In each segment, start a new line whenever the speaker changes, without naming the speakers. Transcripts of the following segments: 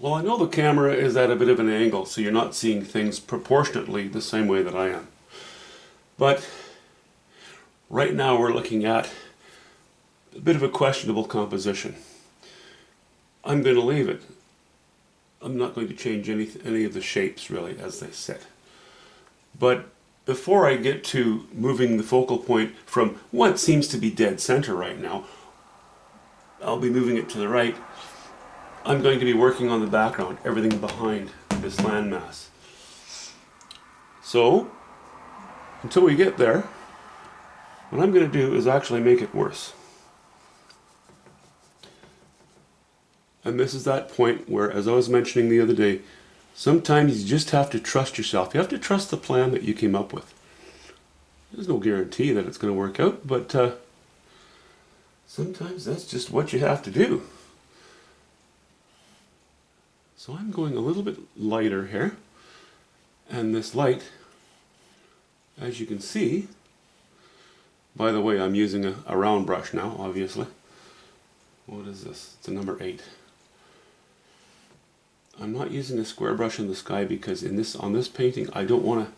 Well, I know the camera is at a bit of an angle, so you're not seeing things proportionately the same way that I am. But right now we're looking at a bit of a questionable composition. I'm going to leave it. I'm not going to change any of the shapes really as they sit. But before I get to moving the focal point from what seems to be dead center right now, I'll be moving it to the right. I'm going to be working on the background, everything behind this landmass. So, until we get there, what I'm going to do is actually make it worse. And this is that point where, as I was mentioning the other day, sometimes you just have to trust yourself. You have to trust the plan that you came up with. There's no guarantee that it's going to work out, but sometimes that's just what you have to do. So I'm going a little bit lighter here. And this light, as you can see, by the way, I'm using a round brush now, obviously. What is this? It's a number 8. I'm not using a square brush in the sky because on this painting I don't want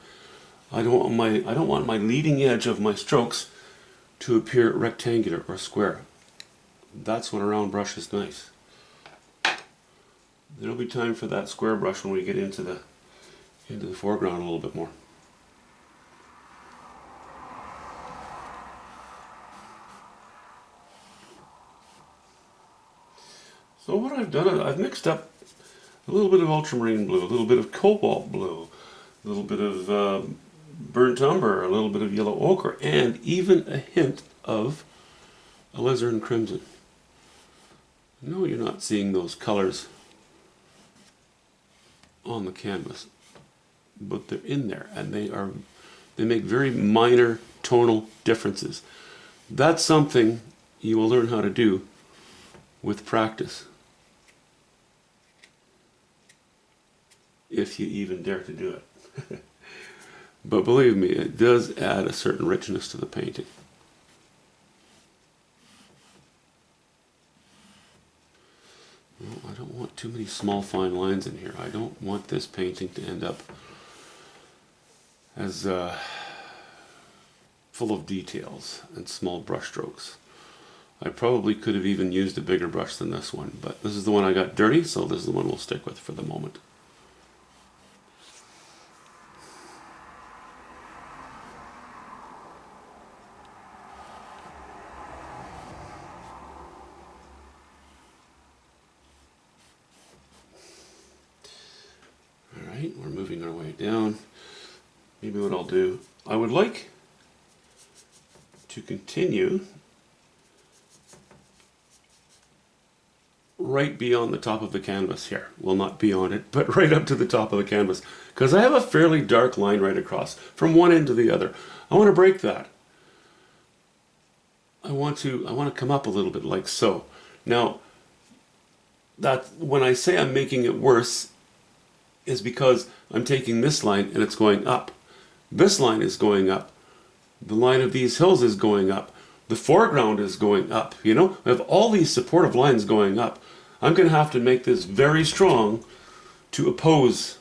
my leading edge of my strokes to appear rectangular or square. That's when a round brush is nice. There'll be time for that square brush when we get into the foreground a little bit more. So what I've done, I've mixed up a little bit of ultramarine blue, a little bit of cobalt blue, a little bit of burnt umber, a little bit of yellow ochre, and even a hint of alizarin crimson. No, you're not seeing those colors on the canvas, but they're in there, and they make very minor tonal differences. That's something you will learn how to do with practice, if you even dare to do it. But believe me, it does add a certain richness to the painting. I don't want too many small fine lines in here. I don't want this painting to end up as full of details and small brush strokes. I probably could have even used a bigger brush than this one, but this is the one I got dirty, so this is the one we'll stick with for the moment. Alright, we're moving our way down. Maybe what I'll do, I would like to continue right beyond the top of the canvas here. Well, not beyond it, but right up to the top of the canvas. Because I have a fairly dark line right across from one end to the other. I want to break that. I want to come up a little bit like so. Now, that when I say I'm making it worse is because I'm taking this line and it's going up. This line is going up. The line of these hills is going up. The foreground is going up. You know, I have all these supportive lines going up. I'm going to have to make this very strong to oppose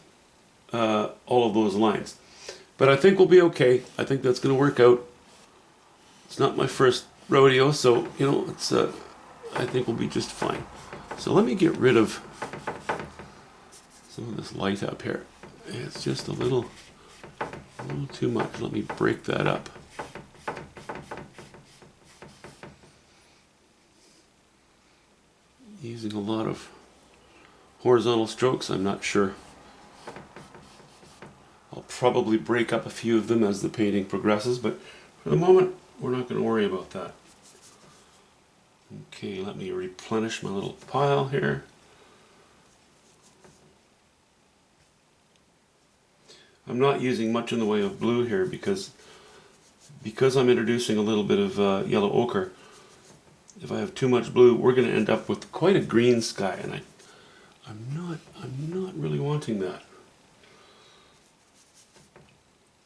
all of those lines. But I think we'll be okay. I think that's going to work out. It's not my first rodeo, so, you know, I think we'll be just fine. So let me get rid of some of this light up here. It's just a little too much. Let me break that up. Using a lot of horizontal strokes, I'm not sure. I'll probably break up a few of them as the painting progresses, but for the moment, we're not going to worry about that. Okay, let me replenish my little pile here. I'm not using much in the way of blue here because I'm introducing a little bit of yellow ochre. If I have too much blue, we're going to end up with quite a green sky, and I'm not really wanting that.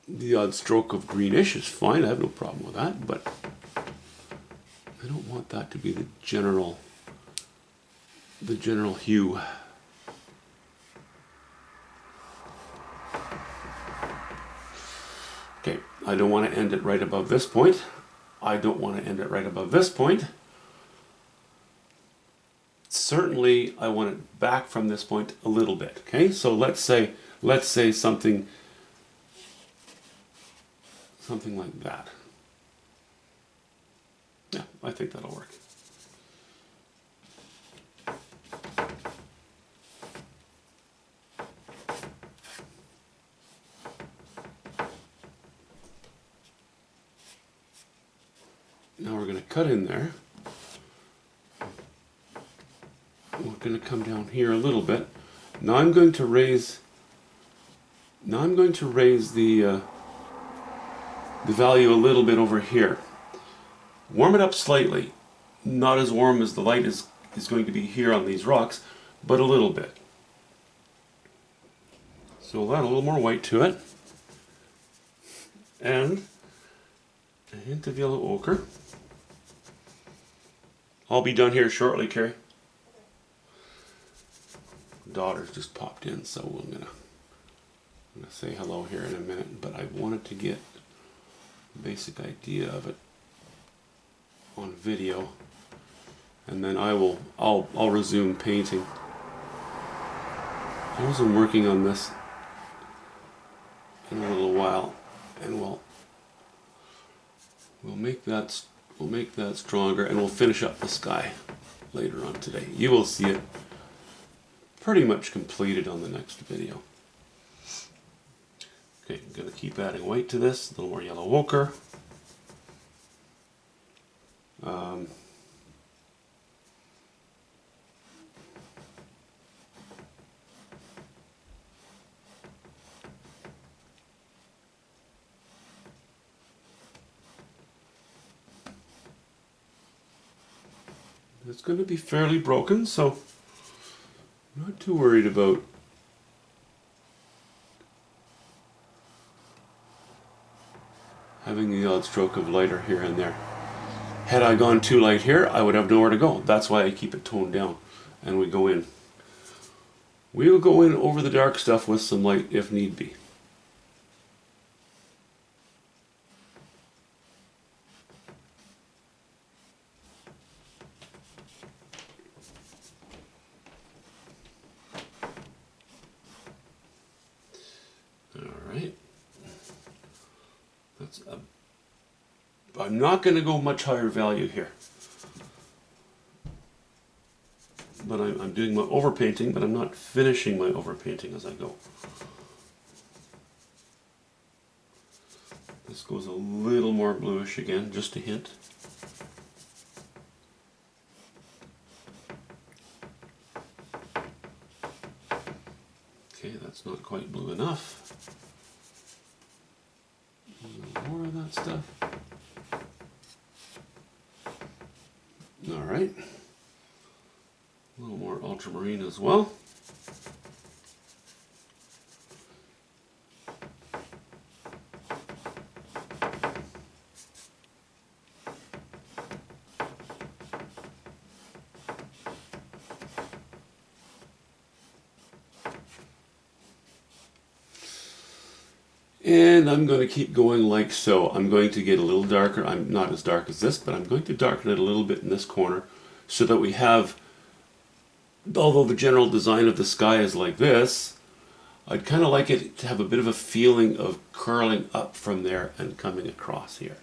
The odd stroke of greenish is fine. I have no problem with that, but I don't want that to be the general hue. I don't want to end it right above this point. I don't want to end it right above this point. Certainly I want it back from this point a little bit. Okay, so let's say something like that. Yeah, I think that'll work. Now we're going to cut in there. We're going to come down here a little bit. Now I'm going to raise. The value a little bit over here. Warm it up slightly. Not as warm as the light is going to be here on these rocks, but a little bit. So we'll add a little more white to it. And a hint of yellow ochre. I'll be done here shortly, Carrie. Daughter's just popped in, so I'm gonna say hello here in a minute, but I wanted to get a basic idea of it on video, and then I'll resume painting. I wasn't working on this in a little while, and we'll make that stronger, and we'll finish up the sky later on today. You will see it pretty much completed on the next video. Okay, I'm going to keep adding white to this, a little more yellow ochre. It's going to be fairly broken, so I'm not too worried about having the odd stroke of lighter here and there. Had I gone too light here, I would have nowhere to go. That's why I keep it toned down, and we go in. We'll go in over the dark stuff with some light if need be. I'm not going to go much higher value here, but I'm doing my overpainting, but I'm not finishing my overpainting as I go. This goes a little more bluish again, just a hint. Okay, that's not quite blue enough. A little more of that stuff. Alright, a little more ultramarine as well. And I'm going to keep going like so. I'm going to get a little darker. I'm not as dark as this, but I'm going to darken it a little bit in this corner so that we have, although the general design of the sky is like this, I'd kind of like it to have a bit of a feeling of curling up from there and coming across here.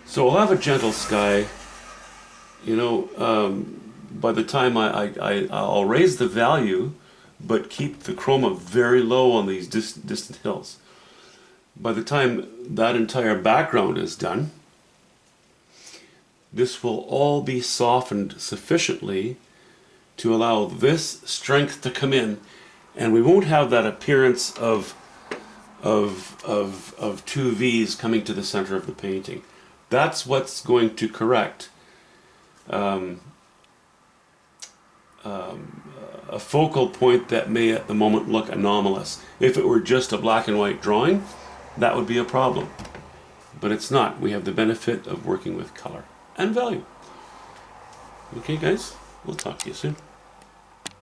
So I'll have a gentle sky. You know, by the time I'll raise the value, but keep the chroma very low on these distant hills. By the time that entire background is done, this will all be softened sufficiently to allow this strength to come in, and we won't have that appearance of two V's coming to the center of the painting. That's what's going to correct a focal point that may at the moment look anomalous. If it were just a black and white drawing, that would be a problem. But it's not. We have the benefit of working with color and value. Okay guys, we'll talk to you soon.